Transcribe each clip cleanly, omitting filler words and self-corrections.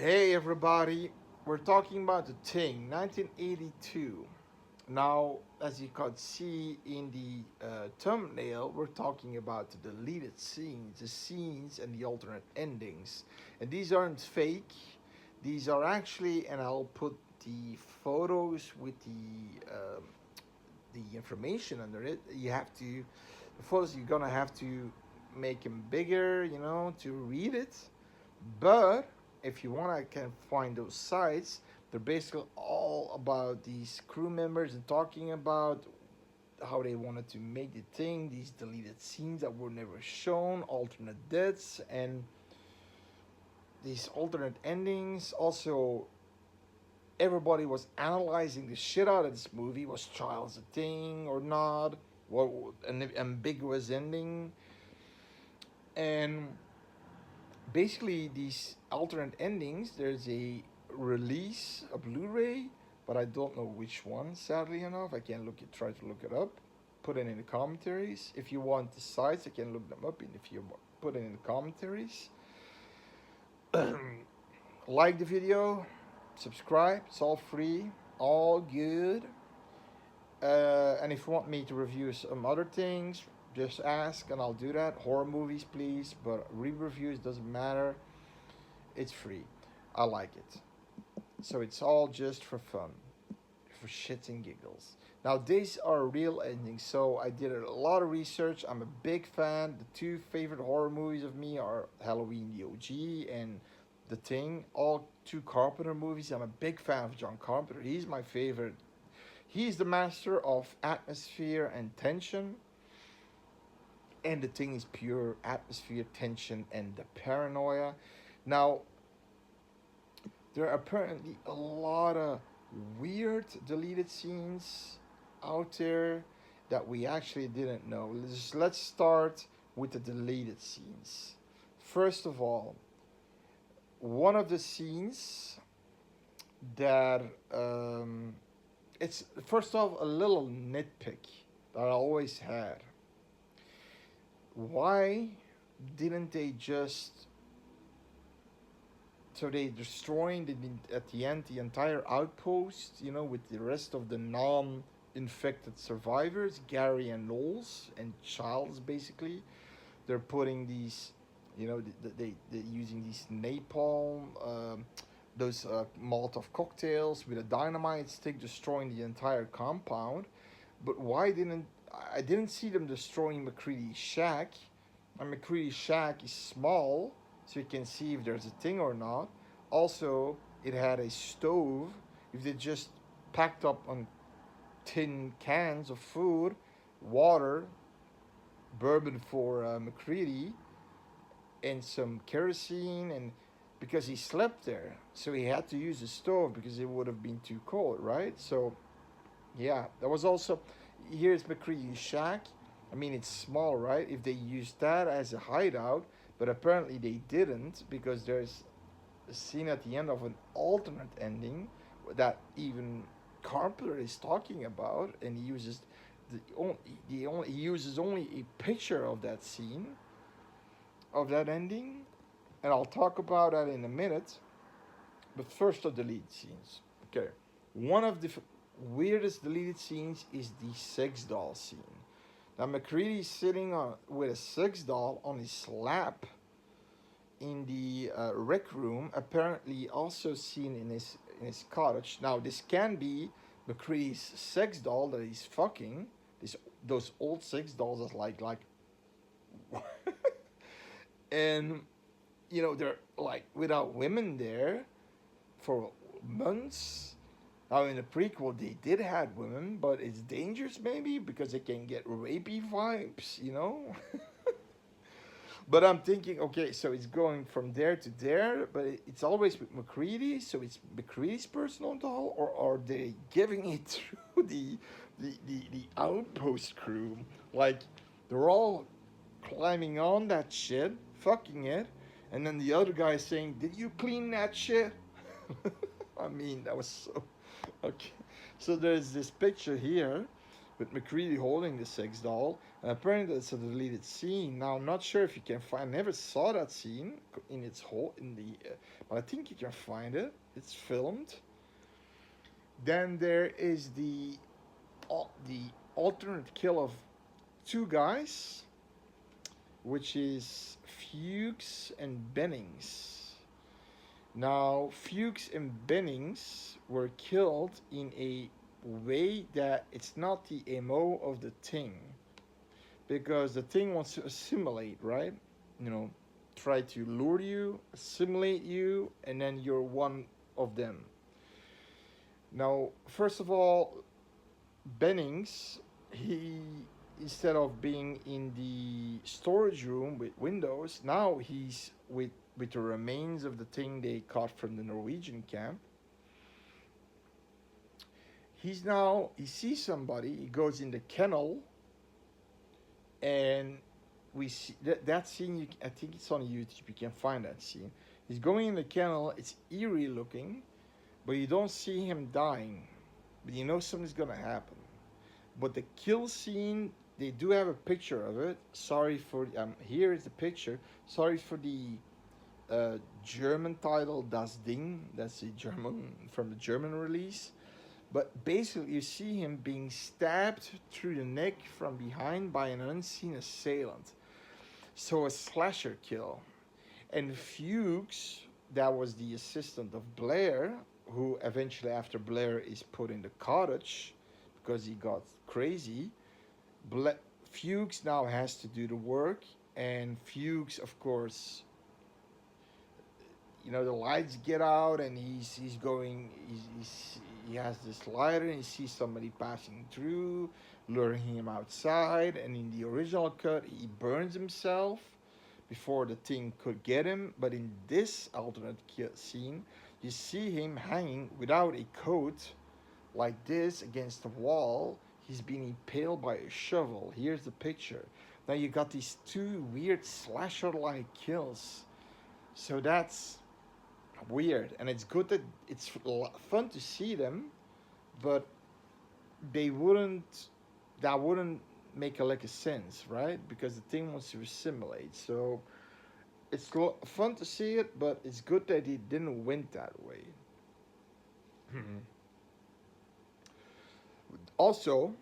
Hey everybody, we're talking about The Thing, 1982. Now, as you could see in the thumbnail, we're talking about the deleted scenes, the scenes and the alternate endings. And these aren't fake, these are actually, and I'll put the photos with the information under it. The photos you're gonna have to make them bigger, to read it. But if you want, I can find those sites. They're basically all about these crew members and talking about how they wanted to make the thing, these deleted scenes that were never shown, alternate deaths, and these alternate endings. Also, everybody was analyzing the shit out of this movie. Was Child's a thing or not? What an ambiguous ending? And basically these alternate endings, there's a release, a Blu-ray, but I don't know which one, sadly enough. I can try to look it up, put it in the commentaries. If you want the sites, I can look them up, and if you put it in the commentaries. Like the video, subscribe, it's all free, all good. And if you want me to review some other things, just ask and I'll do that. Horror movies, please, but re-reviews doesn't matter. It's free. I like it. So it's all just for fun, for shits and giggles. Now these are real endings, so I did a lot of research. I'm a big fan. The two favorite horror movies of me are Halloween the OG and The Thing. All two Carpenter movies. I'm a big fan of John Carpenter. He's my favorite. He's the master of atmosphere and tension. And The Thing is pure atmosphere, tension, and the paranoia. Now, there are apparently a lot of weird deleted scenes out there that we actually didn't know. Let's start with the deleted scenes. First of all, one of the scenes that it's first off a little nitpick that I always had. Why didn't they just so they destroying at the end the entire outpost, with the rest of the non-infected survivors, Gary and Knowles and Childs, basically. They're putting these, they're using these napalm, those Molotov cocktails with a dynamite stick, destroying the entire compound. But why didn't I didn't see them destroying Macready's shack? And Macready's shack is small, so you can see if there's a thing or not. Also, it had a stove. If they just packed up on tin cans of food, water, bourbon for Macready, and some kerosene, and because he slept there, so he had to use a stove because it would have been too cold, right? So, yeah, that was also. Here's Macready's shack. I mean, it's small, right? If they used that as a hideout, but apparently they didn't because there's a scene at the end of an alternate ending that even Carpenter is talking about, and he uses he uses only a picture of that scene, of that ending, and I'll talk about that in a minute. But first, the deleted scenes. Okay, one of the weirdest deleted scenes is the sex doll scene. Now Macready's sitting with a sex doll on his lap in the rec room, apparently also seen in his cottage. Now this can be Macready's sex doll that he's fucking. Those old sex dolls that's like and they're like without women there for months. Now in the prequel they did have women, but it's dangerous maybe because it can get rapey vibes. But I'm thinking, okay, so it's going from there to there, but it's always with Macready, so it's Macready's personal doll, or are they giving it through the outpost crew? Like they're all climbing on that shit, fucking it, and then the other guy saying, "Did you clean that shit?" I mean, that was so okay. So there's this picture here with Macready holding the sex doll. And apparently it's a deleted scene. Now I'm not sure if you can find. I never saw that scene in its whole in the, but I think you can find it. It's filmed. Then there is the alternate kill of two guys, which is Fuchs and Bennings. Now, Fuchs and Bennings were killed in a way that it's not the MO of the thing. Because the thing wants to assimilate, right? You know, try to lure you, assimilate you, and then you're one of them. Now, first of all, Bennings, he instead of being in the storage room with windows, now he's with the remains of the thing they caught from the Norwegian camp. He sees somebody, he goes in the kennel, and we see that scene. I think it's on YouTube. You can find that scene. He's going in the kennel. It's eerie looking, but you don't see him dying. But you know something's gonna happen. But the kill scene, they do have a picture of it. Sorry for here is the picture. Sorry for the German title Das Ding. That's the German from the German release. But basically, you see him being stabbed through the neck from behind by an unseen assailant. So a slasher kill. And Fuchs, that was the assistant of Blair, who eventually, after Blair is put in the cottage because he got crazy, Fuchs now has to do the work. And Fuchs, of course, you know, the lights get out, and he has this lighter, and he sees somebody passing through, luring him outside. And in the original cut, he burns himself before the thing could get him. But in this alternate scene, you see him hanging without a coat, like this, against the wall. He's being impaled by a shovel. Here's the picture. Now you got these two weird slasher-like kills. So that's weird, and it's good that it's fun to see them, but that wouldn't make a lick of sense, right? Because the thing wants to assimilate. So it's fun to see it, but it's good that he didn't win that way. Also,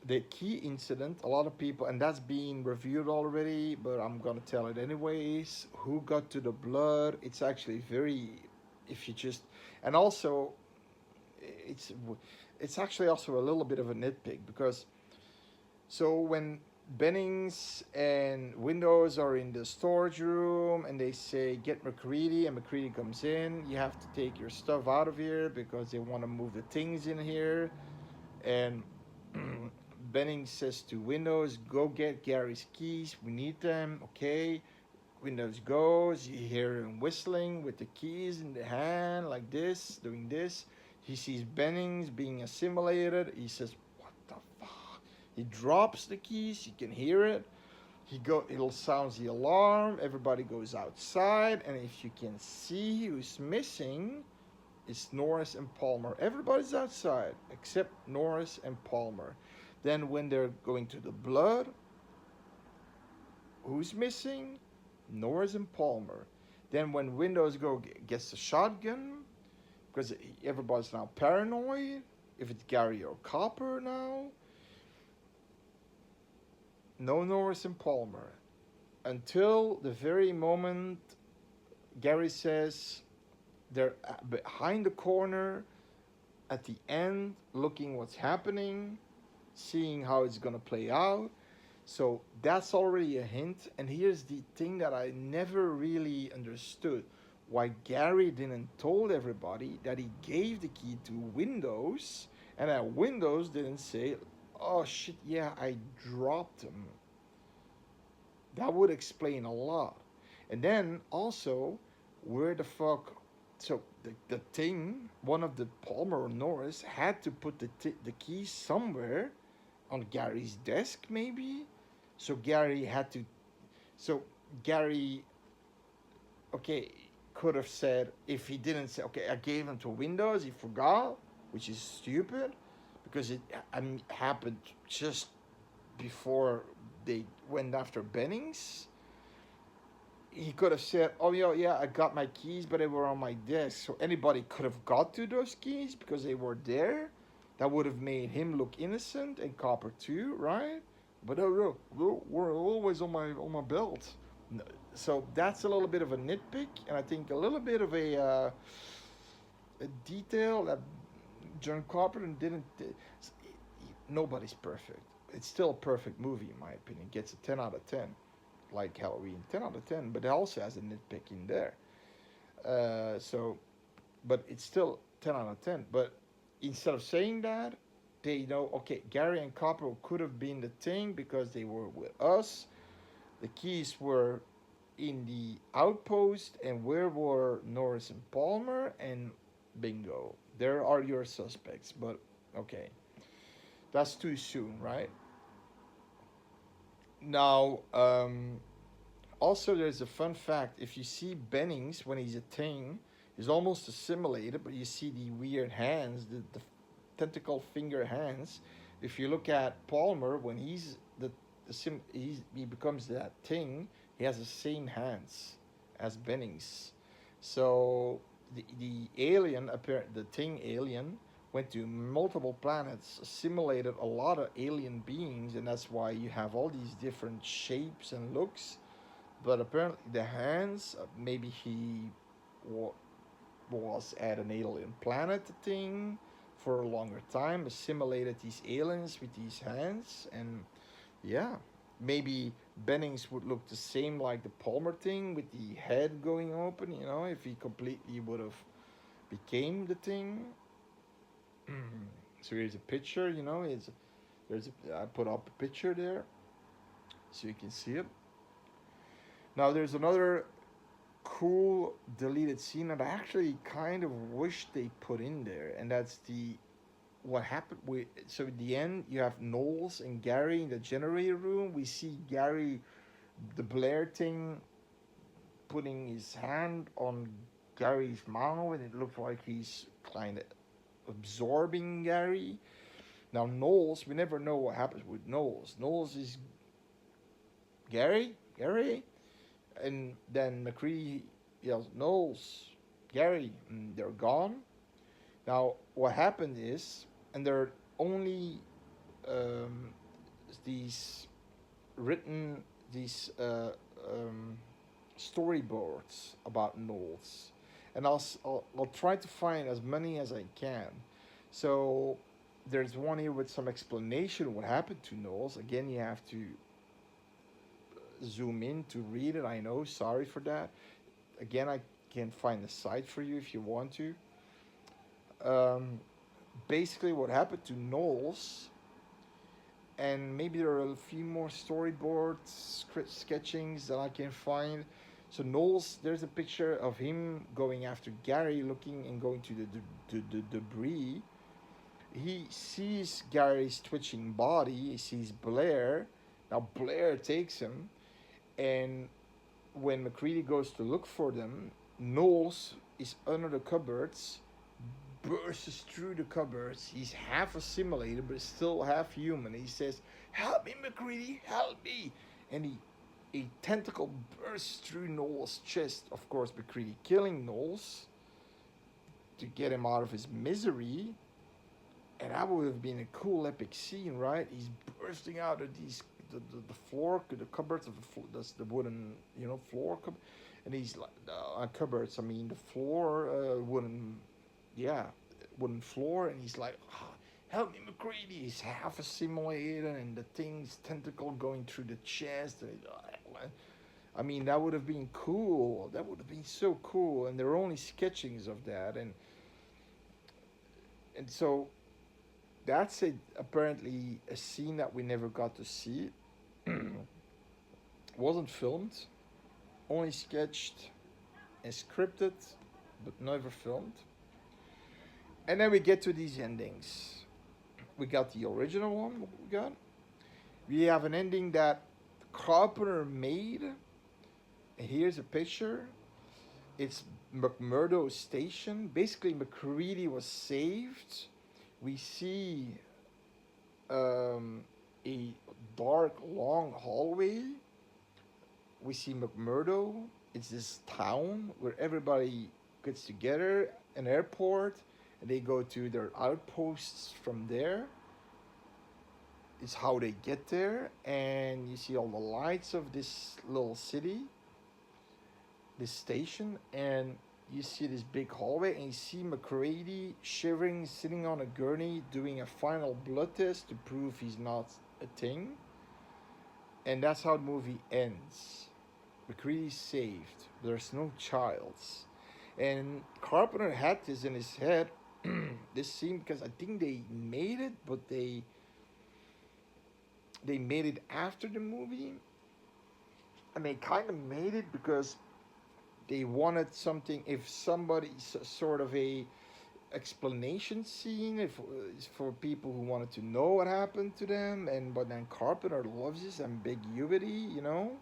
the key incident, a lot of people, and that's being reviewed already, but I'm gonna tell it anyways. Who got to the blood? It's actually very, if you just, and also, it's actually also a little bit of a nitpick, because so when Bennings and Windows are in the storage room and they say get Macready, and Macready comes in, you have to take your stuff out of here because they want to move the things in here. And Bennings says to Windows, go get Gary's keys, we need them. Okay, Windows goes, you hear him whistling with the keys in the hand like this, doing this. He sees Bennings being assimilated. He says, what the fuck? He drops the keys, you can hear it. It'll sounds the alarm, everybody goes outside, and if you can see who's missing, it's Norris and Palmer. Everybody's outside except Norris and Palmer. Then when they're going to the blood, who's missing? Norris and Palmer. Then when Windows gets the shotgun, because everybody's now paranoid, if it's Gary or Copper now, no Norris and Palmer. Until the very moment Gary says they're behind the corner at the end, looking what's happening, seeing how it's gonna play out. So that's already a hint. And here's the thing that I never really understood: why Gary didn't told everybody that he gave the key to Windows, and that Windows didn't say, oh shit, yeah, I dropped him. That would explain a lot. And then also, where the fuck, so the thing, one of the Palmer or Norris had to put the key somewhere on Gary's desk, maybe. So Gary, okay, could have said, if he didn't say, okay, I gave him to Windows, he forgot, which is stupid, because it, I mean, happened just before they went after Bennings. He could have said, "Oh yeah, yeah, I got my keys, but they were on my desk." So anybody could have got to those keys because they were there. That would have made him look innocent and Copper too, right? But no, no, no, we're always on my belt. So that's a little bit of a nitpick, and I think a little bit of a detail that John Carpenter didn't. Nobody's perfect. It's still a perfect movie in my opinion. It gets a 10 out of 10, like Halloween, 10 out of 10. But it also has a nitpick in there. So, but it's still 10 out of 10. But instead of saying that, they know, okay, Gary and Copper could have been the thing because they were with us. The keys were in the outpost, and where were Norris and Palmer? And bingo, there are your suspects. But okay, that's too soon, right? Now, also there's a fun fact. If you see Bennings when he's a thing, he's almost assimilated, but you see the weird hands, the tentacle finger hands. If you look at Palmer when he's he becomes that thing, he has the same hands as Bennings. So the alien, the thing alien, went to multiple planets, assimilated a lot of alien beings, and that's why you have all these different shapes and looks. But apparently, the hands, maybe he was at an alien planet thing for a longer time, assimilated these aliens with these hands, and yeah, maybe Bennings would look the same like the Palmer thing with the head going open, if he completely would have became the thing. So here's a picture, I put up a picture there so you can see it. Now there's another cool deleted scene that I actually kind of wish they put in there, and that's the what happened with. So at the end, you have Knowles and Gary in the generator room. We see Gary, the Blair thing, putting his hand on Gary's mouth, and it looks like he's kind of absorbing Gary. Now Knowles, we never know what happens with Knowles. Knowles is Gary, and then Macready yells, "Knowles, Gary," and they're gone. Now what happened is, and there are only um, these written these storyboards about Knowles, and I'll try to find as many as I can. So there's one here with some explanation of what happened to Knowles. Again, you have to zoom in to read it. I know, sorry for that. Again, I can find the site for you if you want to. Um, Basically, what happened to Knowles, and maybe there are a few more storyboards, sketchings that I can find. So Knowles, there's a picture of him going after Gary, looking and going to the debris. He sees Gary's twitching body. He sees Blair. Now Blair takes him, and when Macready goes to look for them, Knowles is under the cupboards, bursts through the cupboards. He's half assimilated, but still half human. He says, "Help me, Macready, help me!" And a tentacle bursts through Knowles' chest. Of course, Macready killing Knowles to get him out of his misery. And that would have been a cool, epic scene, right? He's bursting out of the floor, the cupboards of the floor. That's the wooden, floor and he's like cupboards. I mean, the floor, wooden, yeah, wooden floor, and he's like, "Oh, help me, Macready!" He's half assimilated, and the thing's tentacle going through the chest. And I mean, that would have been cool. That would have been so cool. And there are only sketchings of that, and so that's apparently a scene that we never got to see. Wasn't filmed, only sketched and scripted, but never filmed. And then we get to these endings. We got the original one. We have an ending that Carpenter made. Here's a picture. It's McMurdo Station. Basically, Macready was saved. We see um, a dark, long hallway. We see McMurdo. It's this town where everybody gets together, an airport, and they go to their outposts from there. It's how they get there, and you see all the lights of this little city, this station, and you see this big hallway, and you see Macready shivering, sitting on a gurney, doing a final blood test to prove he's not a thing, and that's how the movie ends. Macready's saved. There's no childs. And Carpenter had this in his head, this scene, because I think they made it, but they made it after the movie, and they kind of made it because they wanted something. If somebody sort of a explanation scene, if for people who wanted to know what happened to them, and but then Carpenter loves this ambiguity, you know.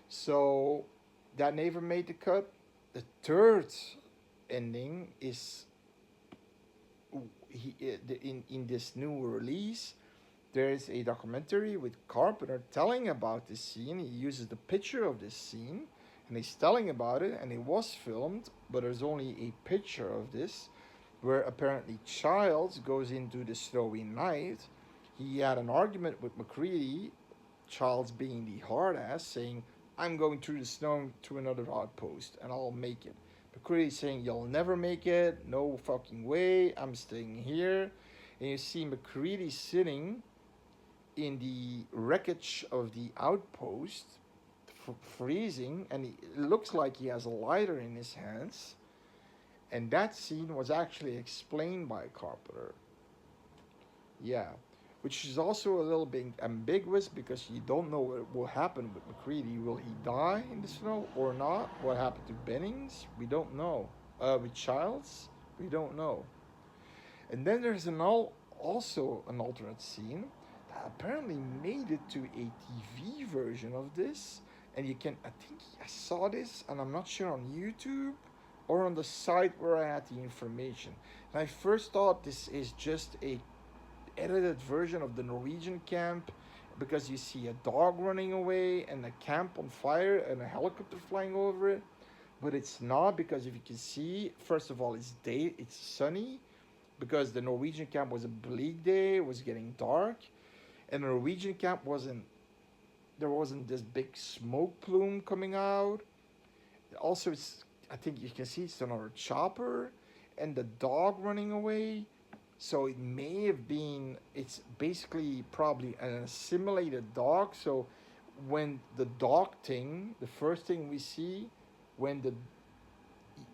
So that never made the cut. The third ending is in this new release. There is a documentary with Carpenter telling about this scene. He uses the picture of this scene, and he's telling about it, and it was filmed, but there's only a picture of this, where apparently Childs goes into the snowy night. He had an argument with Macready, Childs being the hard ass, saying, I'm going through the snow to another outpost and I'll make it. Macready saying, You'll never make it, no fucking way, I'm staying here. And you see Macready sitting in the wreckage of the outpost, freezing, and it looks like he has a lighter in his hands. And that scene was actually explained by Carpenter. Yeah, which is also a little bit ambiguous because you don't know what will happen with Macready. Will he die in the snow or not? What happened to Jennings? We don't know. With Childs? We don't know. And then there's also an alternate scene that apparently made it to a TV version of this. And you can, I think I saw this, and I'm not sure on YouTube or on the site where I had the information. And I first thought this is just a edited version of the Norwegian camp because you see a dog running away and a camp on fire and a helicopter flying over it. But it's not, because if you can see, first of all, it's sunny, because the Norwegian camp was a bleak day, it was getting dark, and the Norwegian camp there wasn't this big smoke plume coming out. Also, I think you can see it's another chopper, and the dog running away. So it may have been, it's basically probably an assimilated dog. So when the dog thing, the first thing we see, when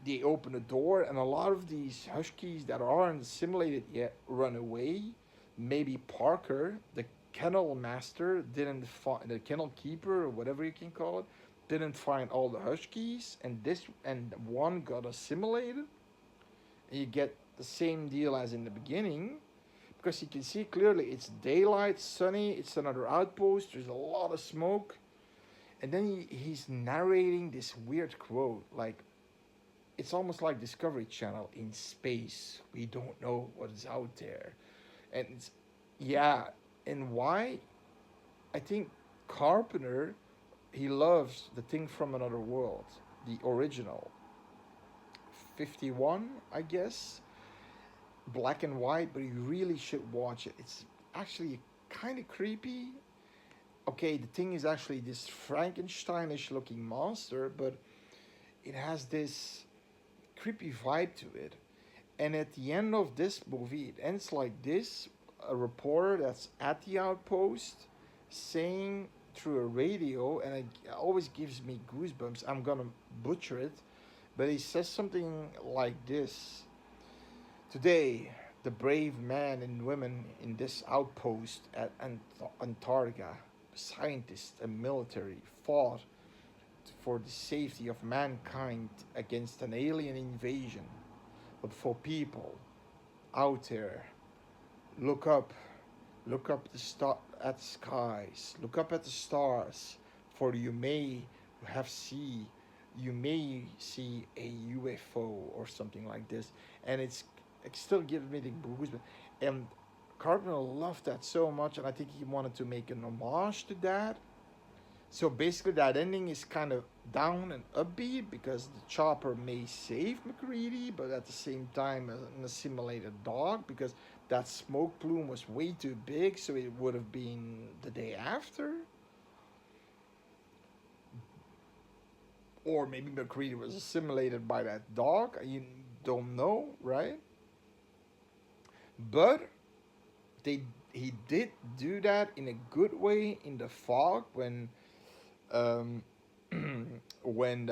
they open the door, and a lot of these huskies that aren't assimilated yet run away. Maybe Parker, the kennel master, didn't find, the kennel keeper or whatever you can call it, didn't find all the huskies, and one got assimilated. And you get the same deal as in the beginning, because you can see clearly it's daylight, sunny, it's another outpost, there's a lot of smoke. And then he's narrating this weird quote, like, it's almost like Discovery Channel in space. We don't know what is out there. And it's, yeah, and why? I think Carpenter, he loves The Thing from Another World, the original. 51, I guess. Black and white, but you really should watch it. It's actually kind of creepy. Okay, the thing is actually this Frankensteinish looking monster, but it has this creepy vibe to it. And at the end of this movie, it ends like this: a reporter that's at the outpost saying through a radio, and it always gives me goosebumps. I'm gonna butcher it, but he says something like this: Today, the brave men and women in this outpost at Antarctica, scientists and military, fought for the safety of mankind against an alien invasion. But for people out there, look up, look up at skies, look up at the stars, for you may see a UFO or something like this, and it still gives me the goosebumps. And Carpenter loved that so much, and I think he wanted to make an homage to that. So basically, that ending is kind of down and upbeat because the chopper may save Macready, but at the same time, an assimilated dog because that smoke plume was way too big, so it would have been the day after. Or maybe Macready was assimilated by that dog. You don't know, right? But they he did do that in a good way in the fog um, when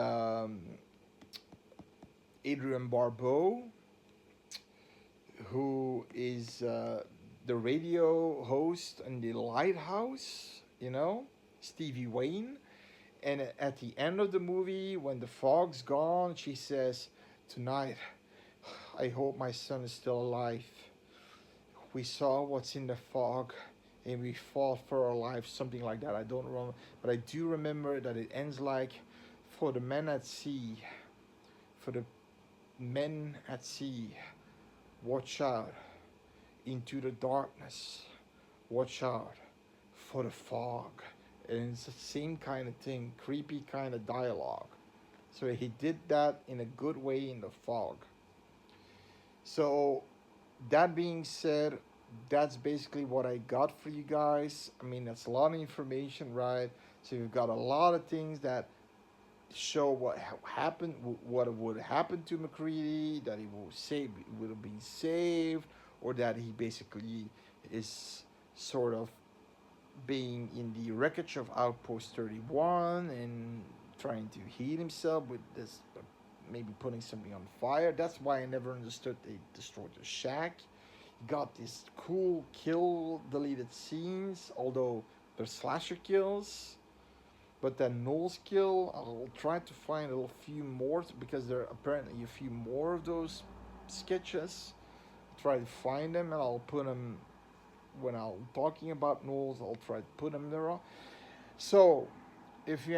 Adrian Barbeau, who is the radio host in the Lighthouse, Stevie Wayne. And at the end of the movie, when the fog's gone, she says, "Tonight, I hope my son is still alive. We saw what's in the fog and we fought for our lives," something like that. I don't remember, but I do remember that it ends like, "For the men at sea, for the men at sea, watch out into the darkness, watch out for the fog." And it's the same kind of thing, creepy kind of dialogue. So he did that in a good way in the fog. So that being said, that's basically what I got for you guys. I mean, that's a lot of information, right? So you've got a lot of things that show what happened, what would happen to Macready, that he will save, would have been saved, or that he basically is sort of being in the wreckage of Outpost 31 and trying to heat himself with this, maybe putting something on fire. That's why I never understood they destroyed the shack. Got this cool kill deleted scenes, although they're slasher kills. But that Knowles kill, I'll try to find a few more because there are apparently a few more of those sketches. I'll try to find them and I'll put them when I'm talking about Knowles. I'll try to put them there. So, if you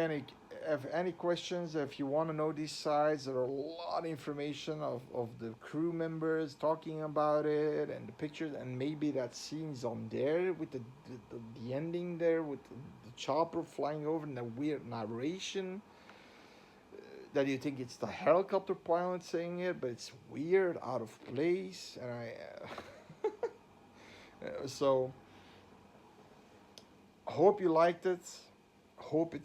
have any questions, if you want to know these sides, there are a lot of information of the crew members talking about it and the pictures, and maybe that scene's on there with the ending there with the chopper flying over and the weird narration that you think it's the helicopter pilot saying it, but it's weird, out of place, and so hope you liked it. Hope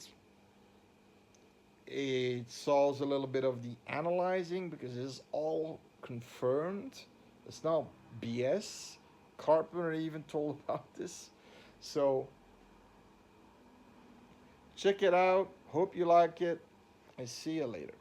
it solves a little bit of the analyzing because it's all confirmed. It's not BS. Carpenter even told about this. So check it out. Hope you like it. And see you later.